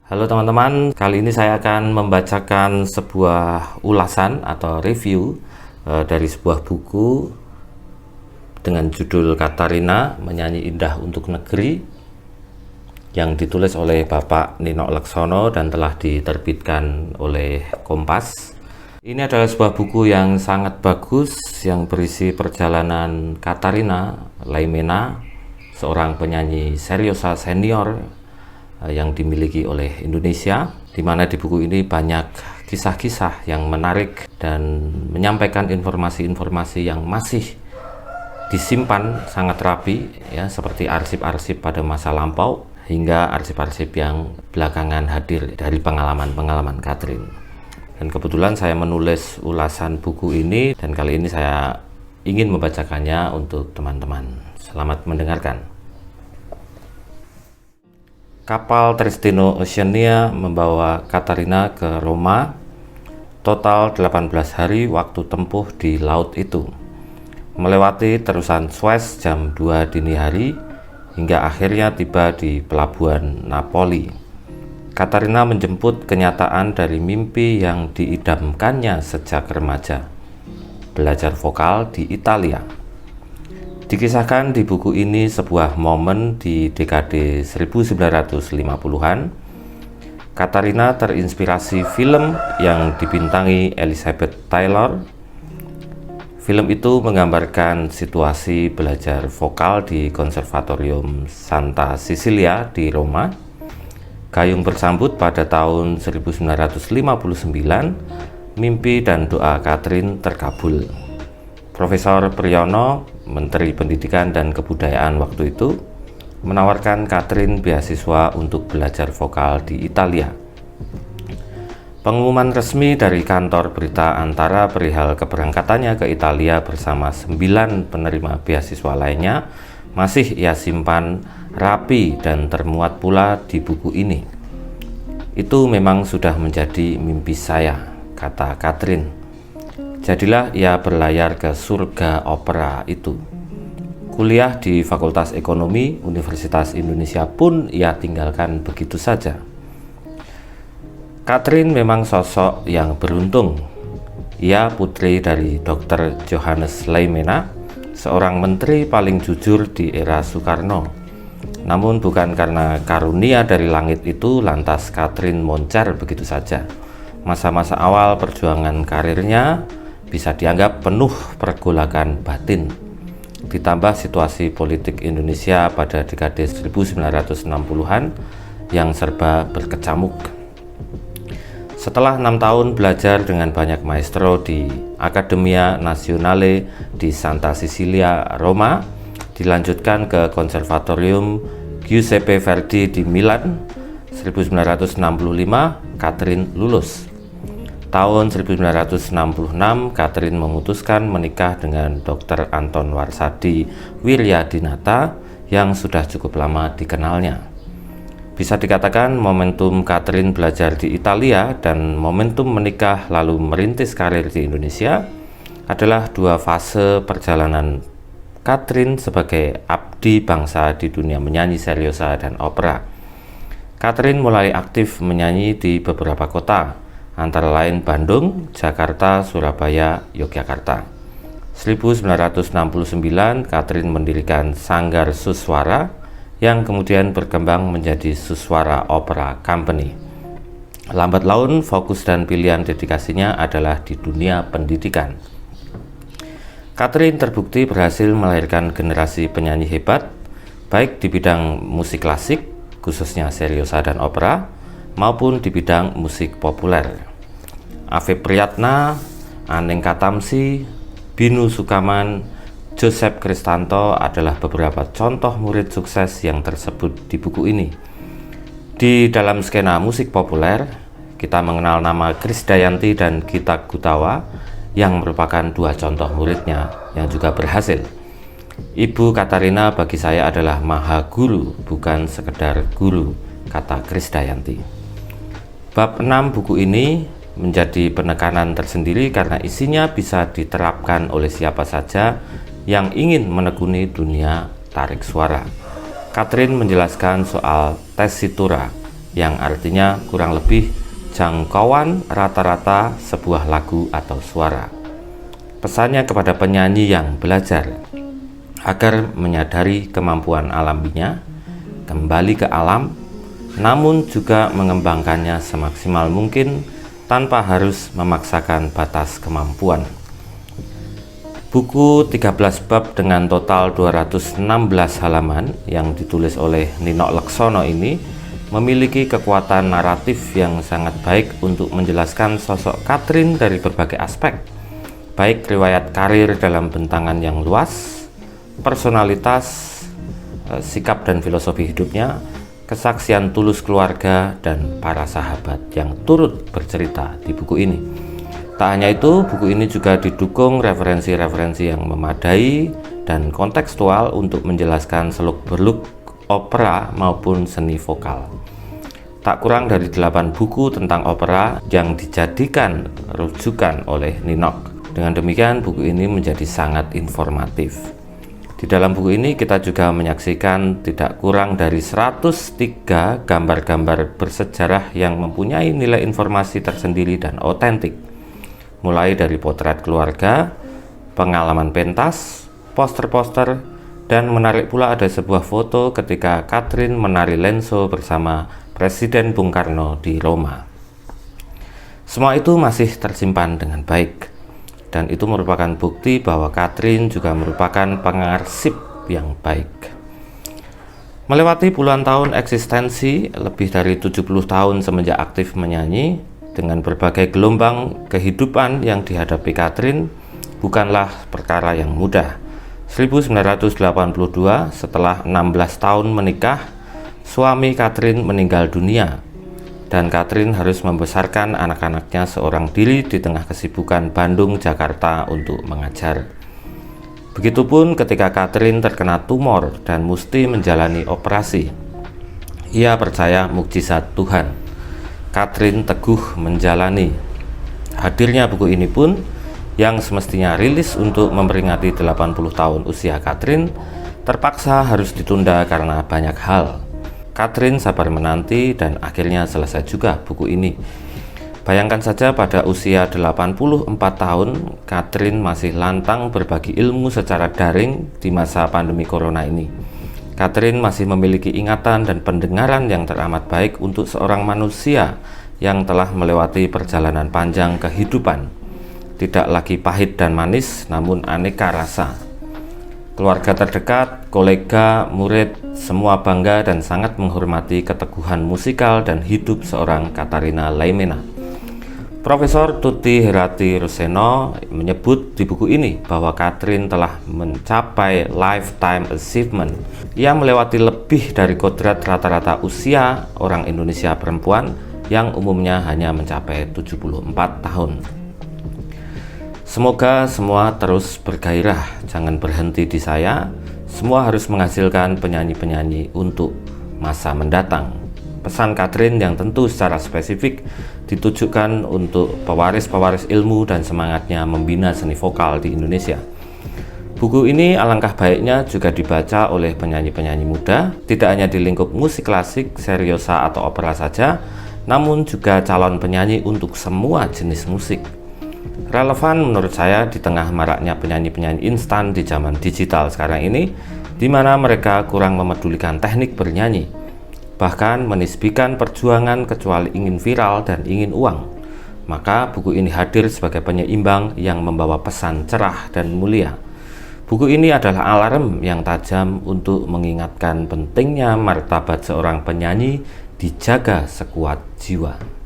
Halo teman-teman, kali ini saya akan membacakan sebuah ulasan atau review dari sebuah buku dengan judul Katarina Menyanyi Indah untuk Negeri yang ditulis oleh Bapak Nino Laksono dan telah diterbitkan oleh Kompas. Ini adalah sebuah buku yang sangat bagus yang berisi perjalanan Katarina Laimena, seorang penyanyi seriosa senior yang dimiliki oleh Indonesia, di mana di buku ini banyak kisah-kisah yang menarik dan menyampaikan informasi-informasi yang masih disimpan sangat rapi, ya, seperti arsip-arsip pada masa lampau hingga arsip-arsip yang belakangan hadir dari pengalaman-pengalaman Katrin. Dan kebetulan saya menulis ulasan buku ini dan kali ini saya ingin membacakannya untuk teman-teman. Selamat mendengarkan. Kapal Tristino Oceania membawa Katarina ke Roma. Total 18 hari waktu tempuh di laut itu. Melewati terusan Suez jam 2 dini hari hingga akhirnya tiba di pelabuhan Napoli. Katarina menjemput kenyataan dari mimpi yang diidamkannya sejak remaja. Belajar vokal di Italia. Dikisahkan di buku ini sebuah momen di dekade 1950-an. Katarina terinspirasi film yang dibintangi Elizabeth Taylor. Film itu menggambarkan situasi belajar vokal di Konservatorium Santa Cecilia di Roma. Gayung bersambut pada tahun 1959, mimpi dan doa Katrin terkabul. Profesor Priyono, Menteri Pendidikan dan Kebudayaan waktu itu, menawarkan Katrin beasiswa untuk belajar vokal di Italia. Pengumuman resmi dari kantor berita antara perihal keberangkatannya ke Italia bersama 9 penerima beasiswa lainnya masih ia simpan rapi dan termuat pula di buku ini. Itu memang sudah menjadi mimpi saya, kata Katrin. Jadilah ia berlayar ke surga opera itu. Kuliah di Fakultas Ekonomi Universitas Indonesia pun ia tinggalkan begitu saja. Katrin memang sosok yang beruntung. Ia putri dari Dr. Johannes Laimena, seorang menteri paling jujur di era Soekarno. Namun bukan karena karunia dari langit itu lantas Katrin moncar begitu saja. Masa-masa awal perjuangan karirnya bisa dianggap penuh pergolakan batin. Ditambah situasi politik Indonesia pada dekade 1960-an yang serba berkecamuk. Setelah 6 tahun belajar dengan banyak maestro di Accademia Nazionale di Santa Cecilia, Roma, dilanjutkan ke Konservatorium Giuseppe Verdi di Milan. 1965, Katrin lulus. Tahun 1966, Katrin memutuskan menikah dengan Dr. Anton Warsadi Wiryadinata yang sudah cukup lama dikenalnya. Bisa dikatakan momentum Katrin belajar di Italia dan momentum menikah lalu merintis karir di Indonesia adalah dua fase perjalanan Katrin sebagai abdi bangsa di dunia menyanyi seriosa dan opera. Katrin mulai aktif menyanyi di beberapa kota, antara lain Bandung, Jakarta, Surabaya, Yogyakarta. 1969, Katrin mendirikan Sanggar Suswara yang kemudian berkembang menjadi Suswara Opera Company. Lambat laun, fokus dan pilihan dedikasinya adalah di dunia pendidikan. Katrin terbukti berhasil melahirkan generasi penyanyi hebat, baik di bidang musik klasik, khususnya seriosa dan opera, maupun di bidang musik populer. Afif Priyatna, Aneng Katamsi, Binu Sukaman, Joseph Kristanto adalah beberapa contoh murid sukses yang tersebut di buku ini. Di dalam skena musik populer, kita mengenal nama Krisdayanti dan Gita Gutawa yang merupakan dua contoh muridnya yang juga berhasil. Ibu Katarina bagi saya adalah maha guru, bukan sekedar guru, kata Krisdayanti. Bab 6 buku ini menjadi penekanan tersendiri karena isinya bisa diterapkan oleh siapa saja yang ingin menekuni dunia tarik suara. Katrin menjelaskan soal tesitura, yang artinya kurang lebih jangkauan rata-rata sebuah lagu atau suara. Pesannya kepada penyanyi yang belajar agar menyadari kemampuan alaminya, kembali ke alam, namun juga mengembangkannya semaksimal mungkin tanpa harus memaksakan batas kemampuan. Buku 13 bab dengan total 216 halaman yang ditulis oleh Ninok Leksono ini memiliki kekuatan naratif yang sangat baik untuk menjelaskan sosok Katrin dari berbagai aspek, baik riwayat karir dalam bentangan yang luas, personalitas, sikap dan filosofi hidupnya, kesaksian tulus keluarga, dan para sahabat yang turut bercerita di buku ini. Tak hanya itu, buku ini juga didukung referensi-referensi yang memadai dan kontekstual untuk menjelaskan seluk-beluk opera maupun seni vokal. Tak kurang dari 8 buku tentang opera yang dijadikan rujukan oleh Ninok. Dengan demikian, buku ini menjadi sangat informatif. Di dalam buku ini kita juga menyaksikan tidak kurang dari 103 gambar-gambar bersejarah yang mempunyai nilai informasi tersendiri dan otentik. Mulai dari potret keluarga, pengalaman pentas, poster-poster, dan menarik pula ada sebuah foto ketika Katrin menari lenso bersama Presiden Bung Karno di Roma. Semua itu masih tersimpan dengan baik. Dan itu merupakan bukti bahwa Katrin juga merupakan pengarsip yang baik. Melewati puluhan tahun eksistensi, lebih dari 70 tahun semenjak aktif menyanyi, dengan berbagai gelombang kehidupan yang dihadapi Katrin, bukanlah perkara yang mudah. 1982, setelah 16 tahun menikah, suami Katrin meninggal dunia. Dan Katrin harus membesarkan anak-anaknya seorang diri di tengah kesibukan Bandung, Jakarta untuk mengajar. Begitupun ketika Katrin terkena tumor dan mesti menjalani operasi. Ia percaya mukjizat Tuhan. Katrin teguh menjalani. Hadirnya buku ini pun, yang semestinya rilis untuk memperingati 80 tahun usia Katrin, terpaksa harus ditunda karena banyak hal. Katrin sabar menanti dan akhirnya selesai juga buku ini. Bayangkan saja pada usia 84 tahun, Katrin masih lantang berbagi ilmu secara daring di masa pandemi corona ini. Katrin masih memiliki ingatan dan pendengaran yang teramat baik untuk seorang manusia yang telah melewati perjalanan panjang kehidupan. Tidak lagi pahit dan manis, namun aneka rasa. Keluarga terdekat, kolega, murid, semua bangga dan sangat menghormati keteguhan musikal dan hidup seorang Katarina Laimena. Profesor Tuti Herati Ruseno menyebut di buku ini bahwa Katrin telah mencapai lifetime achievement. Ia melewati lebih dari kodrat rata-rata usia orang Indonesia perempuan yang umumnya hanya mencapai 74 tahun. Semoga semua terus bergairah, jangan berhenti di saya. Semua harus menghasilkan penyanyi-penyanyi untuk masa mendatang. Pesan Katrin yang tentu secara spesifik ditujukan untuk pewaris-pewaris ilmu dan semangatnya membina seni vokal di Indonesia. Buku ini alangkah baiknya juga dibaca oleh penyanyi-penyanyi muda, tidak hanya di lingkup musik klasik, seriosa atau opera saja, namun juga calon penyanyi untuk semua jenis musik. Relevan menurut saya di tengah maraknya penyanyi-penyanyi instan di zaman digital sekarang ini, di mana mereka kurang memedulikan teknik bernyanyi, bahkan menisbikan perjuangan kecuali ingin viral dan ingin uang. Maka buku ini hadir sebagai penyeimbang yang membawa pesan cerah dan mulia. Buku ini adalah alarm yang tajam untuk mengingatkan pentingnya martabat seorang penyanyi dijaga sekuat jiwa.